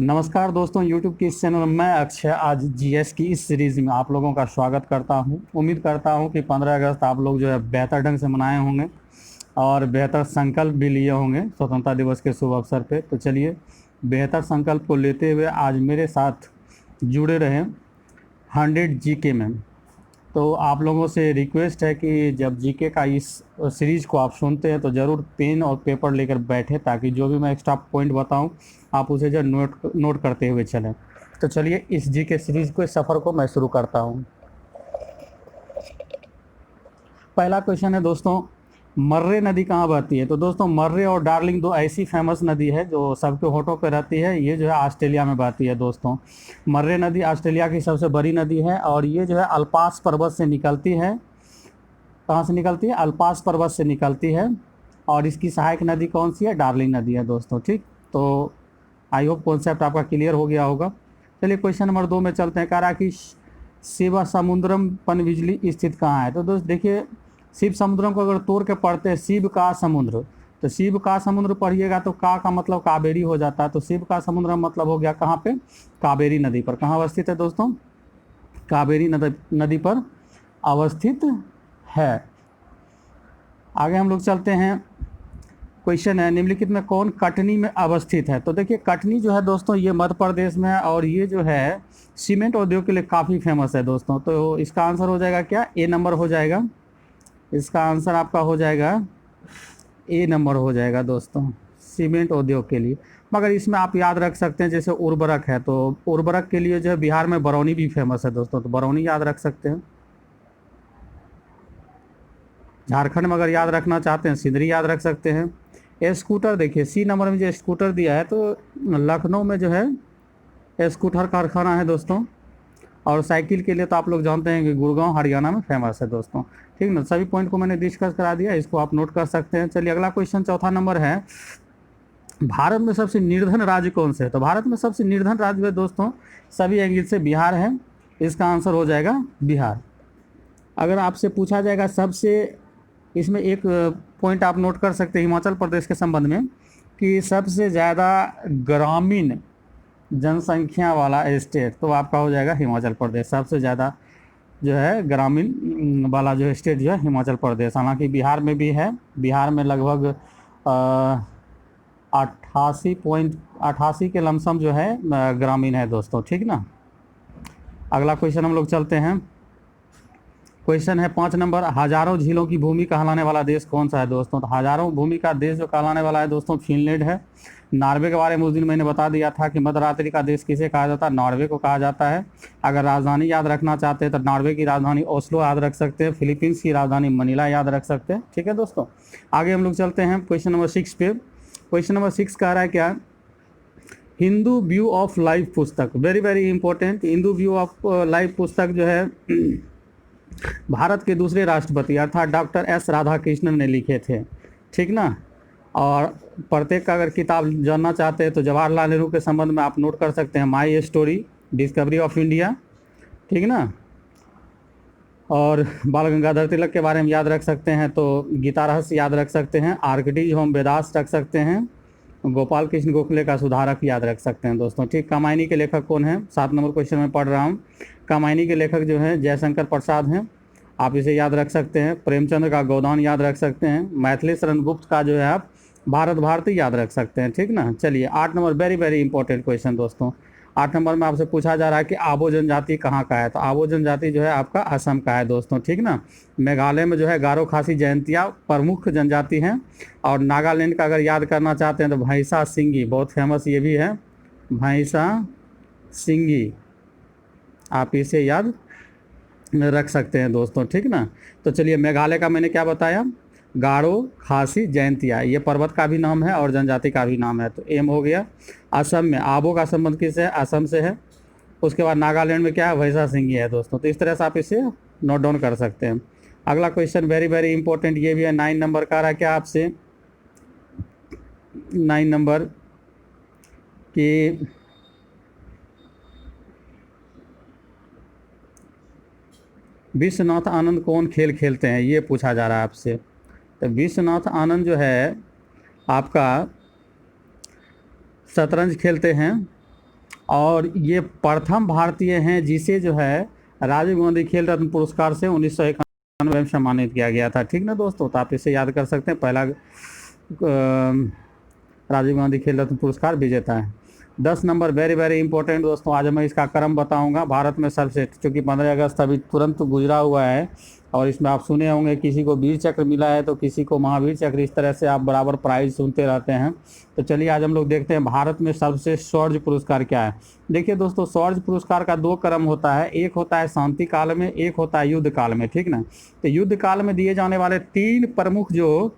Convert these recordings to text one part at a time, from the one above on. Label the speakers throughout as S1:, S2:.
S1: नमस्कार दोस्तों, YouTube की इस चैनल में मैं अक्षय आज जीएस की इस सीरीज़ में आप लोगों का स्वागत करता हूं। उम्मीद करता हूं कि 15 अगस्त आप लोग जो है बेहतर ढंग से मनाए होंगे और बेहतर संकल्प भी लिए होंगे स्वतंत्रता दिवस के शुभ अवसर पे। तो चलिए बेहतर संकल्प को लेते हुए आज मेरे साथ जुड़े रहें 100 जीके में। तो आप लोगों से रिक्वेस्ट है कि जब जीके का इस सीरीज़ को आप सुनते हैं तो ज़रूर पेन और पेपर लेकर बैठें, ताकि जो भी मैं एक्स्ट्रा पॉइंट बताऊं आप उसे जो नोट करते हुए चलें। तो चलिए इस जीके सीरीज़ को, इस सफ़र को मैं शुरू करता हूं। पहला क्वेश्चन है दोस्तों, मर्रे नदी कहाँ बहती है? तो दोस्तों मर्रे और डार्लिंग दो ऐसी फेमस नदी है जो सबके होठों पे रहती है। ये जो है ऑस्ट्रेलिया में बहती है दोस्तों। मर्रे नदी ऑस्ट्रेलिया की सबसे बड़ी नदी है और ये जो है अल्पास पर्वत से निकलती है। कहाँ से निकलती है? अल्पास पर्वत से निकलती है। और इसकी सहायक नदी कौन सी है? डार्लिंग नदी है दोस्तों। ठीक, तो आई होप कॉन्सेप्ट आपका क्लियर हो गया होगा। चलिए क्वेश्चन नंबर 2 में चलते हैं। कह रहा कि शिव समुद्रम पनबिजली स्थित कहाँ है? तो दोस्त देखिए, शिव समुद्रम को अगर तोड़ के पढ़ते हैं शिव का समुद्र, तो शिव का समुद्र पढ़िएगा तो का मतलब कावेरी हो जाता है। तो शिव का समुद्र मतलब हो गया कहाँ पे? कावेरी नदी पर। कहाँ अवस्थित है दोस्तों? कावेरी नदी पर अवस्थित है। आगे हम लोग चलते हैं। क्वेश्चन है, निम्नलिखित में कौन कटनी में अवस्थित है? तो देखिए कटनी जो है दोस्तों ये मध्य प्रदेश में है और ये जो है सीमेंट उद्योग के लिए काफ़ी फेमस है दोस्तों। तो इसका आंसर हो जाएगा क्या? ए नंबर हो जाएगा। इसका आंसर आपका हो जाएगा ए नंबर हो जाएगा दोस्तों, सीमेंट उद्योग के लिए। मगर इसमें आप याद रख सकते हैं जैसे उर्वरक है, तो उर्वरक के लिए जो है बिहार में बरौनी भी फेमस है दोस्तों, तो बरौनी याद रख सकते हैं। झारखंड में अगर याद रखना चाहते हैं सिंदरी याद रख सकते हैं। स्कूटर देखिए सी नंबर में जो स्कूटर दिया है, तो लखनऊ में जो है स्कूटर कारखाना है दोस्तों। और साइकिल के लिए तो आप लोग जानते हैं कि गुड़गांव हरियाणा में फेमस है दोस्तों। ठीक ना, सभी पॉइंट को मैंने डिस्कस करा दिया, इसको आप नोट कर सकते हैं। चलिए अगला क्वेश्चन चौथा नंबर है, भारत में सबसे निर्धन राज्य कौन से है? तो भारत में सबसे निर्धन राज्य है दोस्तों सभी एंगल से बिहार है। इसका आंसर हो जाएगा बिहार। अगर आपसे पूछा जाएगा सबसे, इसमें एक पॉइंट आप नोट कर सकते हैं हिमाचल प्रदेश के संबंध में कि सबसे ज़्यादा ग्रामीण जनसंख्या वाला स्टेट, तो आपका हो जाएगा हिमाचल प्रदेश। सबसे ज़्यादा जो है ग्रामीण वाला जो स्टेट जो है हिमाचल प्रदेश। हालांकि बिहार में भी है, बिहार में लगभग 88 के लमसम जो है ग्रामीण है दोस्तों। ठीक ना, अगला क्वेश्चन हम लोग चलते हैं। क्वेश्चन है 5 नंबर, हजारों झीलों की भूमि कहलाने वाला देश कौन सा है दोस्तों? तो हजारों भूमि का देश जो कहलाने वाला है दोस्तों फिनलैंड है। नॉर्वे के बारे में उस दिन मैंने बता दिया था कि मध्यरात्रि का देश किसे कहा जाता है? नॉर्वे को कहा जाता है। अगर राजधानी याद रखना चाहते हैं तो नॉर्वे की राजधानी ओस्लो याद रख सकते हैं, फिलीपींस की राजधानी मनीला याद रख सकते हैं। ठीक है दोस्तों, आगे हम लोग चलते हैं क्वेश्चन नंबर 6 पे। क्वेश्चन नंबर 6 कह रहा है क्या? हिंदू व्यू ऑफ लाइफ पुस्तक, very very important. Hindu view of life पुस्तक जो है भारत के दूसरे राष्ट्रपति अर्थात डॉक्टर एस राधाकृष्णन ने लिखे थे। ठीक ना, और प्रत्येक का अगर किताब जानना चाहते हैं तो जवाहरलाल नेहरू के संबंध में आप नोट कर सकते हैं my story, discovery of India. ठीक ना, और बाल गंगाधर तिलक के बारे में याद रख सकते हैं तो गीता रहस्य याद रख सकते हैं, आर्किटिज होम वेदास रख सकते हैं, गोपाल कृष्ण गोखले का सुधारक याद रख सकते हैं दोस्तों। ठीक, कामायनी के लेखक कौन है? 7 नंबर क्वेश्चन में पढ़ रहा हूँ। कामायनी के लेखक जो हैं जयशंकर प्रसाद हैं, आप इसे याद रख सकते हैं। प्रेमचंद्र का गोदान याद रख सकते हैं। मैथिली शरण गुप्त का जो है आप भारत भारती याद रख सकते हैं। ठीक ना, चलिए 8 number, very very important question दोस्तों। 8 नंबर में आपसे पूछा जा रहा है कि आबो जनजाति कहाँ का है? तो आबो जनजाति जो है आपका असम का है दोस्तों। ठीक ना, मेघालय में जो है गारो खासी जयंतिया प्रमुख जनजाति हैं। और नागालैंड का अगर याद करना चाहते हैं तो भैंसा सिंगी, बहुत फेमस ये भी है, भैंसा सिंगी, आप इसे याद रख सकते हैं दोस्तों। ठीक ना, तो चलिए मेघालय का मैंने क्या बताया? गारो खासी जयंतिया, ये पर्वत का भी नाम है और जनजाति का भी नाम है, तो एम हो गया। असम में आबो का संबंध किससे है? असम से है। उसके बाद नागालैंड में क्या है? भैंसा सिंगी है दोस्तों। तो इस तरह से आप इसे नोट डाउन कर सकते हैं। अगला क्वेश्चन वेरी वेरी इंपॉर्टेंट ये भी है, 9 नंबर का रहा क्या आपसे? 9 नंबर कि विश्वनाथ आनंद कौन खेल खेलते हैं? ये पूछा जा रहा है आपसे। तो विश्वनाथ आनंद जो है आपका शतरंज खेलते हैं और ये प्रथम भारतीय हैं जिसे जो है राजीव गांधी खेल रत्न पुरस्कार से 1991 में सम्मानित किया गया था। ठीक ना दोस्तों, तो आप इसे याद कर सकते हैं। पहला राजीव गांधी खेल रत्न पुरस्कार विजेता है। 10 नंबर वेरी वेरी इंपॉर्टेंट दोस्तों, आज मैं इसका क्रम बताऊंगा। भारत में सर्वश्रेष्ठ, चूँकि 15 अगस्त अभी तुरंत गुजरा हुआ है और इसमें आप सुने होंगे किसी को वीर चक्र मिला है तो किसी को महावीर चक्र, इस तरह से आप बराबर प्राइज सुनते रहते हैं। तो चलिए आज हम लोग देखते हैं भारत में सर्वश्रेष्ठ शौर्य पुरस्कार क्या है। देखिए दोस्तों, शौर्य पुरस्कार का 2 क्रम होता है, एक होता है शांति काल में, एक होता है युद्ध काल में। ठीक ना, तो युद्ध काल में दिए जाने वाले 3 प्रमुख जो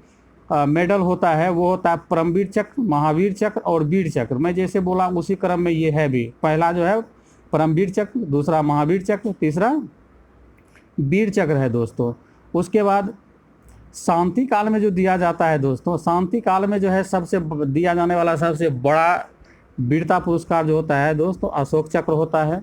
S1: मेडल होता है वो होता है परमवीर चक्र, महावीर चक्र और वीर चक्र। मैं जैसे बोला उसी क्रम में ये है भी। पहला जो है परमवीर चक्र, दूसरा महावीर चक्र, तीसरा वीर चक्र है दोस्तों। उसके बाद शांति काल में जो दिया जाता है दोस्तों, शांति काल में जो है सबसे दिया जाने वाला सबसे बड़ा वीरता पुरस्कार जो होता है दोस्तों, अशोक चक्र होता है,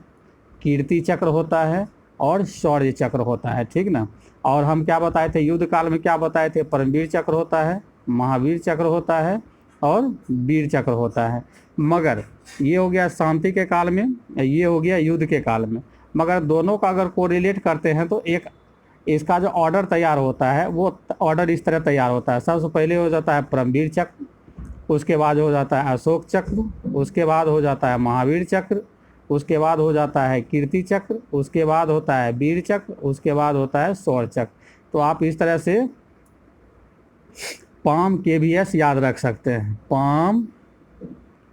S1: कीर्ति चक्र होता है और शौर्य चक्र होता है। ठीक ना, और हम क्या बताए थे युद्ध काल में, क्या बताए थे, परमवीर चक्र होता है, महावीर चक्र होता है और वीर चक्र होता है। मगर ये हो गया शांति के काल में, ये हो गया युद्ध के काल में। मगर दोनों का अगर कोरिलेट करते हैं तो एक इसका जो ऑर्डर तैयार होता है वो ऑर्डर इस तरह तैयार होता है। सबसे पहले हो जाता है परमवीर चक्र, उसके बाद हो जाता है अशोक चक्र, उसके बाद हो जाता है महावीर चक्र, उसके बाद हो जाता है कीर्ति चक्र, उसके बाद होता है वीर चक्र, उसके बाद होता है शौर्य चक्र। तो आप इस तरह से पाम KVS याद रख सकते हैं। पाम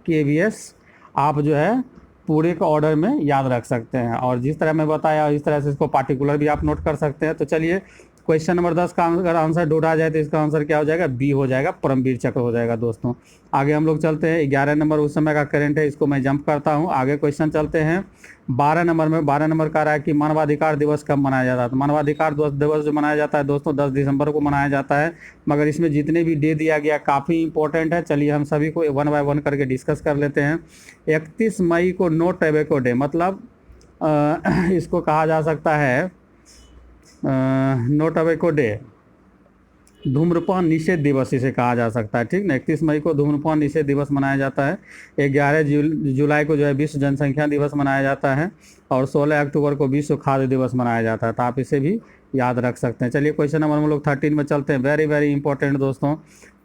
S1: KVS आप जो है पूरे का ऑर्डर में याद रख सकते हैं, और जिस तरह मैं बताया इस तरह से इसको पार्टिकुलर भी आप नोट कर सकते हैं। तो चलिए क्वेश्चन नंबर 10 का अगर आंसर ढूंढा जाए तो इसका आंसर क्या हो जाएगा, बी हो जाएगा, परमवीर चक्र हो जाएगा दोस्तों। आगे हम लोग चलते हैं। 11 नंबर उस समय का करंट है, इसको मैं जंप करता हूं। आगे क्वेश्चन चलते हैं 12 नंबर में। 12 नंबर का रहा है कि मानवाधिकार दिवस कब मनाया जाता है। तो मानवाधिकार दिवस जो मनाया जाता है दोस्तों 10 दिसंबर को मनाया जाता है। मगर इसमें जितने भी डे दिया गया काफ़ी इंपॉर्टेंट है। चलिए हम सभी को 1 बाय 1 करके डिस्कस कर लेते हैं। 31 मई को नो टोबैको डे, मतलब इसको कहा जा सकता है नो टोबैको डे, धूम्रपान निषेध दिवस इसे कहा जा सकता है। ठीक ना, 31 मई को धूम्रपान निषेध दिवस मनाया जाता है। 11 जुलाई को जो है विश्व जनसंख्या दिवस मनाया जाता है और 16 अक्टूबर को विश्व खाद्य दिवस मनाया जाता है। तो आप इसे भी याद रख सकते हैं। चलिए क्वेश्चन नंबर हम लोग 13 में चलते हैं। वेरी वेरी इंपॉर्टेंट दोस्तों,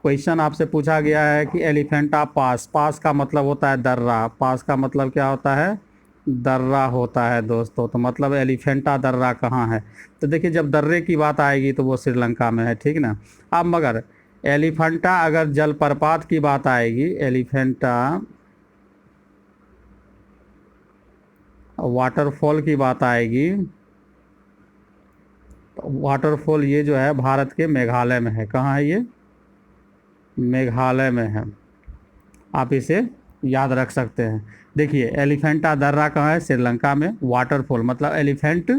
S1: क्वेश्चन आपसे पूछा गया है कि एलिफेंटा पास, पास का मतलब होता है दर्रा, पास का मतलब क्या होता है, दर्रा होता है दोस्तों। तो मतलब एलिफेंटा दर्रा कहाँ है, तो देखिए जब दर्रे की बात आएगी तो वो श्रीलंका में है। ठीक ना, अब मगर एलिफेंटा अगर जलप्रपात की बात आएगी, एलिफेंटा वाटरफॉल की बात आएगी, तो वाटरफॉल ये जो है भारत के मेघालय में है। कहाँ है ये, मेघालय में है। आप इसे याद रख सकते हैं। देखिए एलिफेंटा दर्रा कहाँ है, श्रीलंका में। वाटरफॉल मतलब एलिफेंट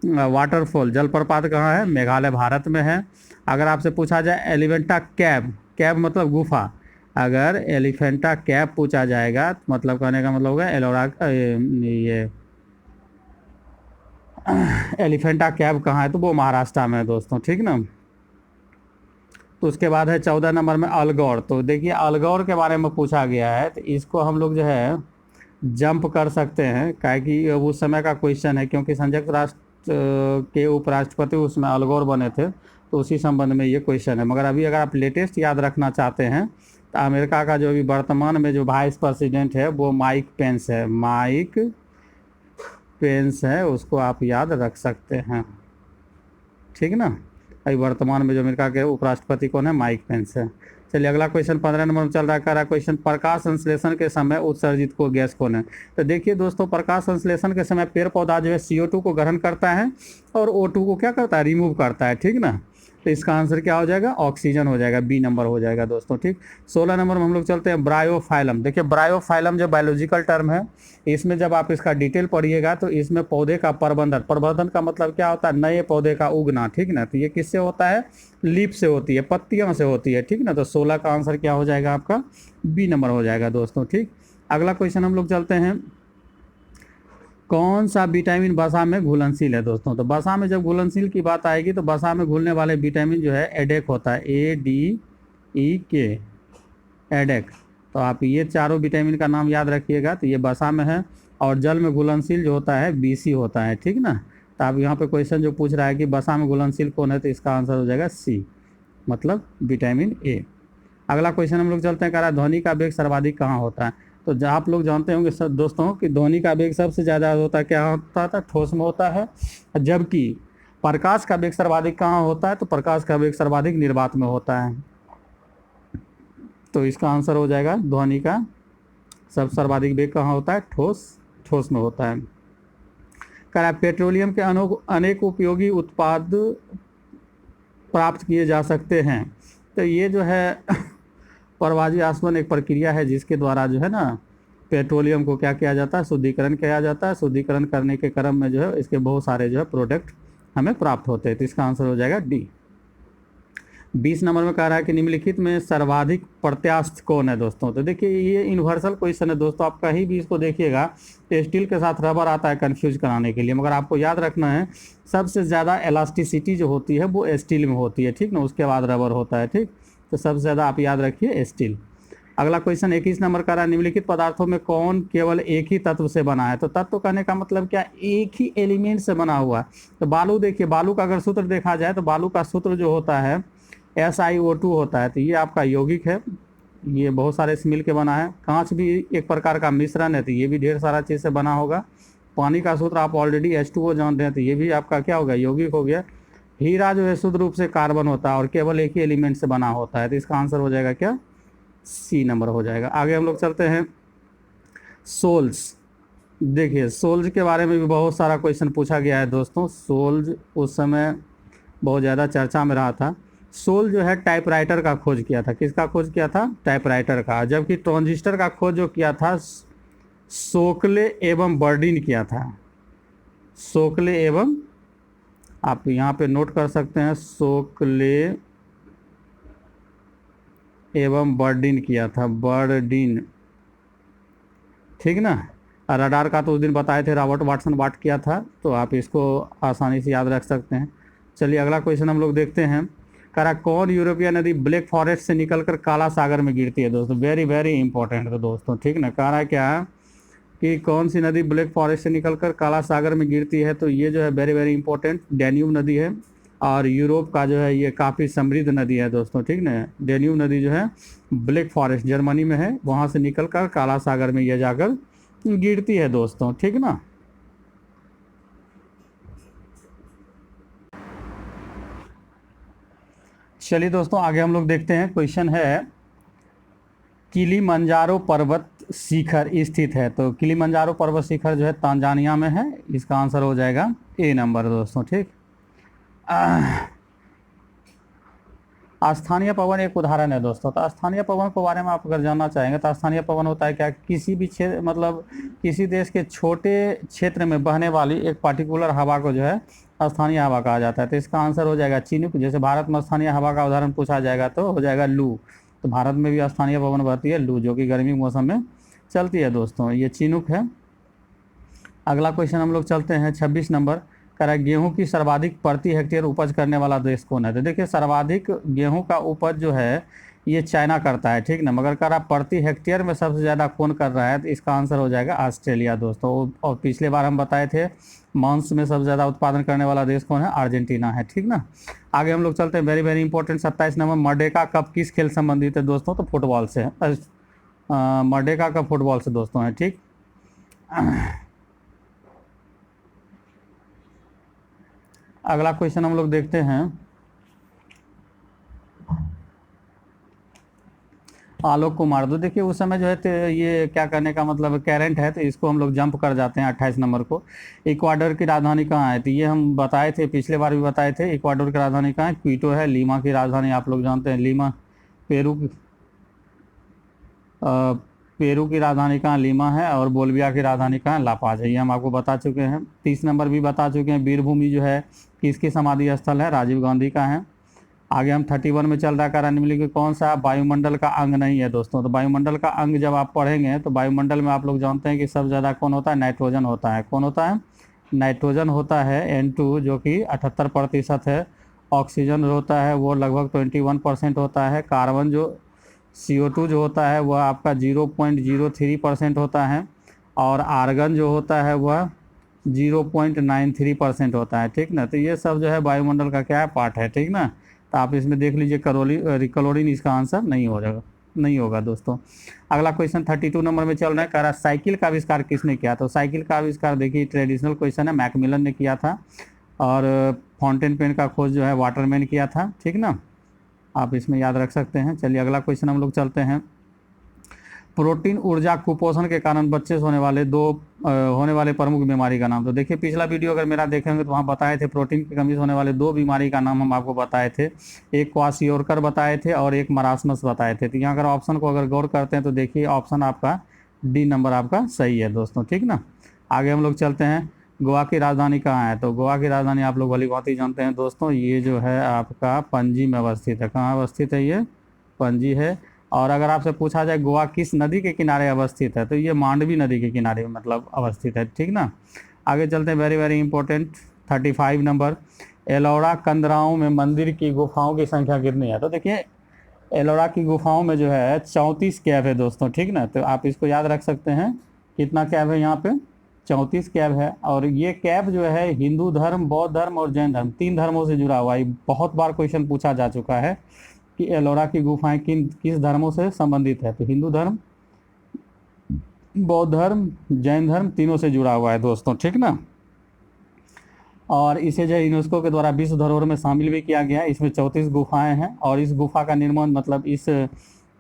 S1: वाटरफॉल जलप्रपात कहाँ है, मेघालय भारत में है। अगर आपसे पूछा जाए एलिफेंटा कैब, कैब मतलब गुफा, अगर एलिफेंटा कैब पूछा जाएगा तो मतलब कहने का मतलब होगा एलोरा, ये एलिफेंटा कैब कहाँ है, तो वो महाराष्ट्र में है दोस्तों। ठीक ना, तो उसके बाद है 14 नंबर में अलगौर। तो देखिए अलगौर के बारे में पूछा गया है, तो इसको हम लोग जो है जंप कर सकते हैं, काहे कि उस समय का क्वेश्चन है, क्योंकि संयुक्त राष्ट्र के उपराष्ट्रपति उसमें अलगौर बने थे, तो उसी संबंध में ये क्वेश्चन है। मगर अभी अगर आप लेटेस्ट याद रखना चाहते हैं तो अमेरिका का जो अभी वर्तमान में जो वाइस प्रेसिडेंट है वो माइक पेंस है, माइक पेंस है, उसको आप याद रख सकते हैं। ठीक ना, अभी वर्तमान में जो अमेरिका के उपराष्ट्रपति कौन है, माइक पेंस है। चलिए अगला क्वेश्चन 15 नंबर में चल रहा है क्वेश्चन, प्रकाश संश्लेषण के समय उत्सर्जित को गैस कौन है। तो देखिए दोस्तों, प्रकाश संश्लेषण के समय पेड़ पौधा जो है CO2 को ग्रहण करता है और O2 को क्या करता है, रिमूव करता है। ठीक ना, तो इसका आंसर क्या हो जाएगा, ऑक्सीजन हो जाएगा, बी नंबर हो जाएगा दोस्तों। ठीक, 16 नंबर में हम लोग चलते हैं ब्रायोफाइलम। देखिए ब्रायोफाइलम जो बायोलॉजिकल टर्म है, इसमें जब आप इसका डिटेल पढ़िएगा तो इसमें पौधे का प्रबंधन, प्रबंधन का मतलब क्या होता है, नए पौधे का उगना। ठीक ना, तो ये किससे होता है, लीफ से होती है, पत्तियों से होती है। ठीक ना, तो 16 का आंसर क्या हो जाएगा आपका, बी नंबर हो जाएगा दोस्तों। ठीक, अगला क्वेश्चन हम लोग चलते हैं, कौन सा विटामिन वसा में घुलनशील है दोस्तों। तो वसा में जब घुलनशील की बात आएगी तो वसा में घुलने वाले विटामिन जो है एडेक होता है, ADEK, एडेक। तो आप ये चारों विटामिन का नाम याद रखिएगा। तो ये बसा में है और जल में घुलनशील जो होता है BC होता है, ठीक ना। तो आप यहाँ पे क्वेश्चन जो पूछ रहा है कि बसा में घुलनशील कौन है, तो इसका आंसर हो जाएगा C, मतलब विटामिन A। अगला क्वेश्चन हम लोग चलते हैं, कह रहा है ध्वनि का वेग सर्वाधिक कहाँ होता है। तो आप लोग जानते होंगे सब दोस्तों कि ध्वनि का वेग सबसे ज़्यादा होता है, क्या होता था, ठोस में होता है। जबकि प्रकाश का वेग सर्वाधिक कहाँ होता है, तो प्रकाश का वेग सर्वाधिक निर्वात में होता है। तो इसका आंसर हो जाएगा ध्वनि का सब सर्वाधिक वेग कहाँ होता है, ठोस में होता है। कह रहा है पेट्रोलियम के अनेक उपयोगी उत्पाद प्राप्त किए जा सकते हैं। तो ये जो है परवाजी आसवन एक प्रक्रिया है जिसके द्वारा जो है ना पेट्रोलियम को क्या किया जाता है, शुद्धिकरण किया जाता है। शुद्धिकरण करने के क्रम में जो है इसके बहुत सारे जो है प्रोडक्ट हमें प्राप्त होते हैं। तो इसका आंसर हो जाएगा D। 20 नंबर में कह रहा है कि निम्नलिखित में सर्वाधिक प्रत्यास्थ कौन है दोस्तों। तो देखिए ये यूनिवर्सल क्वेश्चन है दोस्तों, आप कहीं भी इसको देखिएगा तो स्टील के साथ रबर आता है कंफ्यूज कराने के लिए, मगर आपको याद रखना है सबसे ज़्यादा इलास्टिसिटी जो होती है वो स्टील में होती है, ठीक ना, उसके बाद रबर होता है, ठीक। तो सबसे ज़्यादा आप याद रखिए स्टील। अगला क्वेश्चन 21 नंबर का रहा है निम्नलिखित पदार्थों में कौन केवल एक ही तत्व से बना है। तो तत्व कहने का मतलब क्या, एक ही एलिमेंट से बना हुआ। तो बालू देखिए, बालू का अगर सूत्र देखा जाए तो बालू का सूत्र जो होता है SiO2 होता है। तो ये आपका यौगिक है, ये बहुत सारे से मिल के बना है। कांच भी एक प्रकार का मिश्रण है, तो ये भी ढेर सारा चीज़ से बना होगा। पानी का सूत्र आप ऑलरेडी H2O जानते हैं, तो ये भी आपका क्या होगा, यौगिक हो गया। हीरा जो है शुद्ध रूप से कार्बन होता है और केवल एक ही एलिमेंट से बना होता है। तो इसका आंसर हो जाएगा क्या, C नंबर हो जाएगा। आगे हम लोग चलते हैं सोल्स। देखिए सोल्स के बारे में भी बहुत सारा क्वेश्चन पूछा गया है दोस्तों। सोल्स उस समय बहुत ज़्यादा चर्चा में रहा था। सोल जो है टाइपराइटर का खोज किया था। किसका खोज किया था, टाइपराइटर का। जबकि ट्रांजिस्टर का खोज जो किया था सोकले एवं बर्डिन किया था। सोकले एवं, आप यहाँ पे नोट कर सकते हैं, सोकले एवं बर्डिन किया था, बर्डिन, ठीक ना। रडार का तो उस दिन बताए थे रॉबर्ट वाटसन वाट किया था, तो आप इसको आसानी से याद रख सकते हैं। चलिए अगला क्वेश्चन हम लोग देखते हैं। कह रहा कौन यूरोपीय नदी ब्लैक फॉरेस्ट से निकलकर काला सागर में गिरती है दोस्तों। वेरी वेरी इंपॉर्टेंट है दोस्तों, ठीक ना। कह रहा है क्या कि कौन सी नदी ब्लैक फॉरेस्ट से निकलकर काला सागर में गिरती है। तो ये जो है वेरी वेरी इंपॉर्टेंट डैन्यूब नदी है, और यूरोप का जो है ये काफ़ी समृद्ध नदी है दोस्तों, ठीक ना। डैन्यूब नदी जो है ब्लैक फॉरेस्ट जर्मनी में है, वहाँ से निकलकर काला सागर में ये जाकर गिरती है दोस्तों, ठीक ना। चलिए दोस्तों आगे हम लोग देखते हैं। क्वेश्चन है किलिमंजारो पर्वत शिखर स्थित है। तो किलिमंजारो पर्वत शिखर जो है तांजानिया में है। इसका आंसर हो जाएगा A नंबर दोस्तों, ठीक। स्थानीय पवन एक उदाहरण है दोस्तों। तो स्थानीय पवन के बारे में आप अगर जानना चाहेंगे तो स्थानीय पवन होता है क्या, किसी भी क्षेत्र, मतलब किसी देश के छोटे क्षेत्र में बहने वाली एक पार्टिकुलर हवा को जो है स्थानीय हवा कहा जाता है। तो इसका आंसर हो जाएगा चिनुक। जैसे भारत में स्थानीय हवा का उदाहरण पूछा जाएगा तो हो जाएगा लू। तो भारत में भी स्थानीय पवन बहती है लू, जो कि गर्मी के मौसम में चलती है दोस्तों, ये चिनुक है। अगला क्वेश्चन हम लोग चलते हैं 26 नंबर। कह रहा है गेहूँ की सर्वाधिक प्रति हेक्टेयर उपज करने वाला देश कौन है। तो देखिए सर्वाधिक गेहूँ का उपज जो है ये चाइना करता है, ठीक ना। मगर कह रहा प्रति हेक्टेयर में सबसे ज़्यादा कौन कर रहा है, तो इसका आंसर हो जाएगा ऑस्ट्रेलिया दोस्तों। और पिछले बार हम बताए थे मांस में सबसे ज़्यादा उत्पादन करने वाला देश कौन है, अर्जेंटीना है, ठीक ना। आगे हम लोग चलते हैं, very very important 27 number. Merdeka cup किस खेल संबंधित है दोस्तों। तो फुटबॉल से है। मर्डेका कप फुटबॉल से दोस्तों है, ठीक। अगला क्वेश्चन हम लोग देखते हैं आलोक कुमार। तो देखिए उस समय जो है तो ये क्या करने का मतलब करेंट है, तो इसको हम लोग जंप कर जाते हैं 28 नंबर को। इक्वाडोर की राजधानी कहाँ है। तो ये हम बताए थे, पिछले बार भी बताए थे। इक्वाडोर की राजधानी कहाँ है, क्विटो है। लीमा की राजधानी आप लोग जानते हैं, लीमा। पेरू की राजधानी कहाँ, लीमा है। और बोलिविया की राजधानी कहाँ, लापाज है। ये हम आपको बता चुके हैं। 30 नंबर भी बता चुके हैं। वीरभूमि जो है किसकी समाधि स्थल है, राजीव गांधी का है। आगे हम 31 में चल रहा है निम्नलिखित कौन सा वायुमंडल का अंग नहीं है दोस्तों। तो वायुमंडल का अंग जब आप पढ़ेंगे तो वायुमंडल में आप लोग जानते हैं कि सबसे ज़्यादा कौन होता है, नाइट्रोजन होता है। कौन होता है, नाइट्रोजन होता है N2 जो कि 78% है। ऑक्सीजन होता है वो लगभग 21% होता है। कार्बन जो CO2 जो होता है वह आपका 0.03% होता है, और आर्गन जो होता है वह 0.93% होता है, ठीक ना। तो ये सब जो है वायुमंडल का क्या है, पार्ट है, ठीक ना। तो आप इसमें देख लीजिए क्लोरीन इसका आंसर नहीं हो जाएगा, नहीं होगा दोस्तों। अगला क्वेश्चन 32 नंबर में चल रहा है, कह रहा है साइकिल का आविष्कार किसने किया। तो साइकिल का आविष्कार देखिए ट्रेडिशनल क्वेश्चन है, मैकमिलन ने किया था, और फाउंटेन पेन का खोज जो है वाटरमैन किया था, ठीक ना। आप इसमें याद रख सकते हैं। चलिए अगला क्वेश्चन हम लोग चलते हैं। प्रोटीन ऊर्जा कुपोषण के कारण बच्चे से होने वाले प्रमुख बीमारी का नाम। तो देखिए पिछला वीडियो अगर मेरा देखेंगे तो वहाँ बताए थे प्रोटीन की कमी से होने वाले 2 बीमारी का नाम हम आपको बताए थे, एक क्वाशियोरकर बताए थे और एक मरासमस बताए थे। तो यहाँ अगर ऑप्शन को अगर गौर करते हैं तो देखिए ऑप्शन आपका डी नंबर आपका सही है दोस्तों, ठीक ना। आगे हम लोग चलते हैं, गोवा की राजधानी कहाँ है। तो गोवा की राजधानी आप लोग भली भांति जानते हैं दोस्तों, ये जो है आपका पणजी में अवस्थित है। कहाँ अवस्थित है, ये पणजी है। और अगर आपसे पूछा जाए गोवा किस नदी के किनारे अवस्थित है, तो ये मांडवी नदी के किनारे मतलब अवस्थित है, ठीक ना। आगे चलते हैं, very very important 35 number, Ellora कंदराओं में मंदिर की गुफाओं की संख्या कितनी है। तो देखिए एलोरा की गुफाओं में जो है 34 कैव है दोस्तों, ठीक ना। तो आप इसको याद रख सकते हैं, कितना कैव है यहाँ पे, 34 कैव है। और ये कैव जो है हिंदू धर्म, बौद्ध धर्म और जैन धर्म 3 धर्मों से जुड़ा हुआ है। बहुत बार क्वेश्चन पूछा जा चुका है कि एलोरा की गुफाएं किस धर्मों से संबंधित है। तो हिंदू धर्म, बौद्ध धर्म, जैन धर्म तीनों से जुड़ा हुआ है दोस्तों, ठीक ना। और इसे जो यूनेस्को के द्वारा विश्व धरोहर में शामिल भी किया गया है। इसमें 34 गुफाएं हैं, और इस गुफा का निर्माण मतलब इस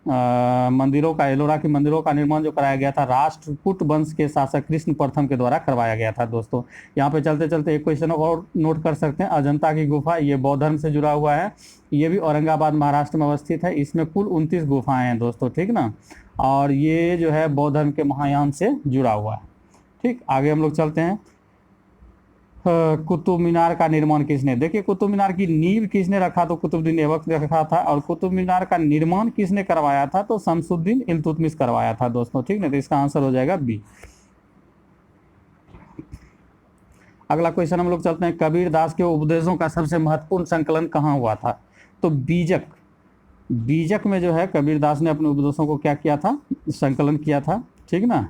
S1: मंदिरों का, एलोरा के मंदिरों का निर्माण जो कराया गया था राष्ट्रकूट वंश के शासक कृष्ण प्रथम के द्वारा करवाया गया था दोस्तों। यहाँ पे चलते चलते एक क्वेश्चन और नोट कर सकते हैं, अजंता की गुफा, ये बौद्ध धर्म से जुड़ा हुआ है, ये भी औरंगाबाद महाराष्ट्र में अवस्थित है। इसमें कुल 29 गुफाएं हैं दोस्तों, ठीक ना। और ये जो है बौद्ध धर्म के महायान से जुड़ा हुआ है, ठीक। आगे हम लोग चलते हैं, कुतुब मीनार का निर्माण किसने। देखिए कुतुब मीनार की नींव किसने रखा, तो कुतुबुद्दीन ऐबक ने रखा था। और कुतुब मीनार का निर्माण किसने करवाया था, तो शमसुद्दीन इल्तुतमिश करवाया था दोस्तों, ठीक ना। तो इसका आंसर हो जाएगा बी। अगला क्वेश्चन हम लोग चलते हैं, कबीर दास के उपदेशों का सबसे महत्वपूर्ण संकलन कहाँ हुआ था। तो बीजक में जो है कबीर दास ने अपने उपदेशों को क्या किया था, संकलन किया था, ठीक ना।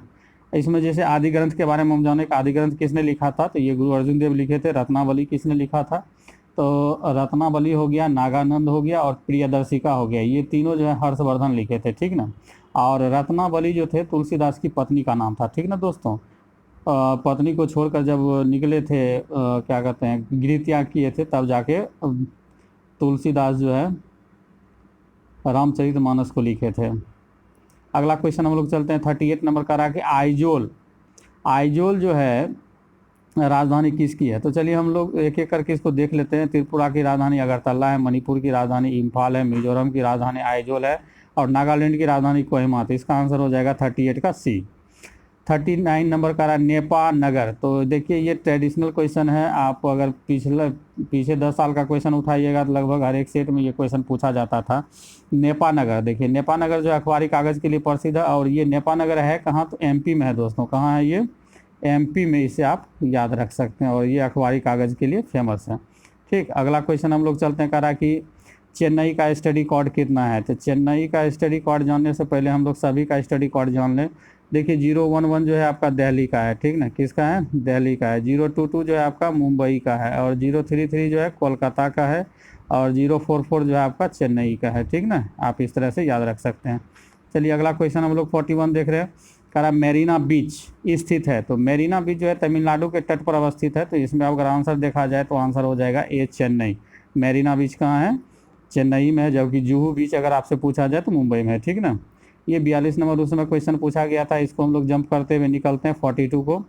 S1: इसमें जैसे आदि ग्रंथ के बारे में हम जाने, आदि ग्रंथ किसने लिखा था, तो ये गुरु अर्जुन देव लिखे थे। रत्नावली किसने लिखा था, तो रत्नावली हो गया, नागानंद हो गया और प्रियदर्शिका हो गया, ये तीनों जो है हर्षवर्धन लिखे थे, ठीक ना। और रत्नावली जो थे तुलसीदास की पत्नी का नाम था, ठीक ना दोस्तों। पत्नी को छोड़कर जब निकले थे, क्या कहते हैं, गृह त्याग किए थे, तब जाके तुलसीदास जो है रामचरितमानस को लिखे थे। अगला क्वेश्चन हम लोग चलते हैं 38 नंबर का रहा कि आइजोल जो है राजधानी किसकी है। तो चलिए हम लोग एक एक करके इसको देख लेते हैं। त्रिपुरा की राजधानी अगरतला है, मणिपुर की राजधानी इम्फाल है, मिजोरम की राजधानी आइजोल है, और नागालैंड की राजधानी कोहिमा। तो इसका आंसर हो जाएगा 38 का सी। 39 नंबर का रहा नेपा नगर। तो देखिए ये ट्रेडिशनल क्वेश्चन है, आप अगर पीछे 10 साल का क्वेश्चन उठाइएगा तो लगभग हर एक सेट में ये क्वेश्चन पूछा जाता था। नेपा नगर, देखिए नेपा नगर जो अखबारी कागज़ के लिए प्रसिद्ध है, और ये नेपा नगर है कहाँ, तो MP में है दोस्तों। कहाँ है ये, MP में, इसे आप याद रख सकते हैं, और ये अखबारी कागज़ के लिए फेमस है, ठीक। अगला क्वेश्चन हम लोग चलते हैं, कह रहा कि चेन्नई का स्टडी कॉर्ड कितना है। तो चेन्नई का स्टडी कॉर्ड जानने से पहले हम लोग सभी का स्टडी कॉर्ड जान लें। देखिए 011 जो है आपका दिल्ली का है, ठीक ना, किसका है, दिल्ली का है। 022 जो है आपका मुंबई का है, और 033 जो है कोलकाता का है, और 044 जो है आपका चेन्नई का है, ठीक ना। आप इस तरह से याद रख सकते हैं। चलिए अगला क्वेश्चन हम लोग 41 देख रहे हैं, कह रहा मेरीना बीच स्थित है। तो मेरीना बीच जो है तमिलनाडु के तट पर अवस्थित है। तो इसमें अगर आंसर देखा जाए तो आंसर हो जाएगा ए, चेन्नई। मेरीना बीच कहाँ है, चेन्नई में है, जबकि जुहू बीच अगर आपसे पूछा जाए तो मुंबई में है, ठीक ना। ये 42 नंबर उसमें क्वेश्चन पूछा गया था, इसको हम लोग जंप करते हुए निकलते हैं 42 को।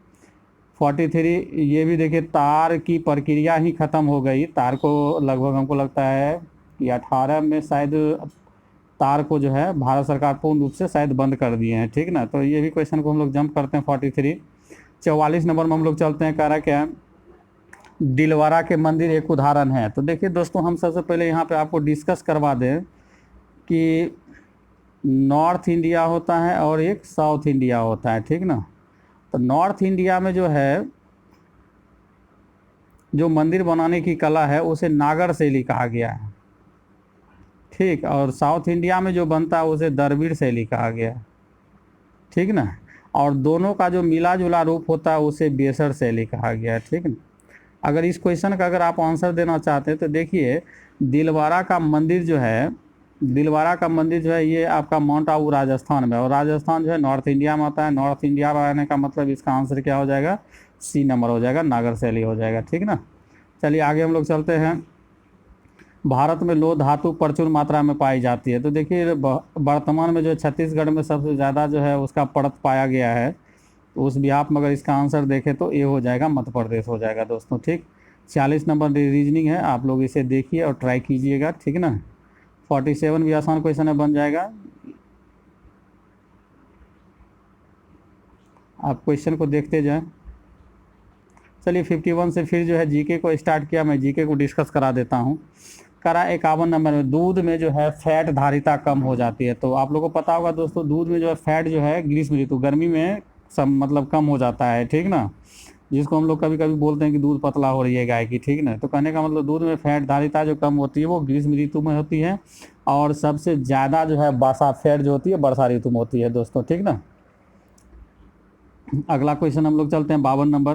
S1: 43 ये भी देखिए, तार की प्रक्रिया ही ख़त्म हो गई। तार को लगभग हमको लगता है कि 18 में शायद तार को जो है भारत सरकार पूर्ण रूप से शायद बंद कर दिए हैं, ठीक ना। तो ये भी क्वेश्चन को हम लोग जंप करते हैं 43। 44 नंबर में हम लोग चलते हैं, कह रहा क्या, दिलवारा के मंदिर एक उदाहरण है। तो देखिए दोस्तों हम सबसे पहले यहाँ पे आपको डिस्कस करवा दें कि नॉर्थ इंडिया होता है और एक साउथ इंडिया होता है, ठीक ना। तो नॉर्थ इंडिया में जो है जो मंदिर बनाने की कला है उसे नागर शैली कहा गया है। ठीक, और साउथ इंडिया में जो बनता है उसे द्रविड़ शैली कहा गया, ठीक ना। और दोनों का जो मिला जुला रूप होता है उसे बेसर शैली कहा गया, ठीक ना। अगर इस क्वेश्चन का अगर आप आंसर देना चाहते हैं तो देखिए, दिलवारा का मंदिर जो है, दिलवारा का मंदिर जो है ये आपका माउंट आबू राजस्थान में, और राजस्थान जो है नॉर्थ इंडिया में आता है। नॉर्थ इंडिया में आने का मतलब इसका आंसर क्या हो जाएगा, सी नंबर हो जाएगा, नागर शैली हो जाएगा, ठीक ना। चलिए आगे हम लोग चलते हैं। भारत में लौह धातु प्रचुर मात्रा में पाई जाती है। तो देखिए वर्तमान में जो छत्तीसगढ़ में सबसे ज़्यादा जो है उसका परत पाया गया है। तो उस व्याप में अगर इसका आंसर देखें तो ये हो जाएगा, मध्य प्रदेश हो जाएगा दोस्तों, ठीक। 40 नंबर रीजनिंग है, आप लोग इसे देखिए और ट्राई कीजिएगा, ठीक ना। 47 भी आसान क्वेश्चन है, बन जाएगा। आप क्वेश्चन को देखते जाएं। चलिए 51 से फिर जो है जीके को स्टार्ट किया, मैं जीके को डिस्कस करा देता हूँ। करा 51 नंबर में, दूध में जो है फैट धारिता कम हो जाती है। तो आप लोगों को पता होगा दोस्तों, दूध में जो है फैट जो है ग्रीष्म ऋतु गर्मी में सब मतलब कम हो जाता है, ठीक ना। जिसको हम लोग कभी कभी बोलते हैं कि दूध पतला हो रही है गाय की, ठीक ना। तो कहने का मतलब दूध में फैट धारिता जो कम होती है वो ग्रीष्म ऋतु में होती है, और सबसे ज़्यादा जो है बासा फैट जो होती है वर्षा ऋतु में होती है दोस्तों, ठीक ना। अगला क्वेश्चन हम लोग चलते हैं 52 नंबर।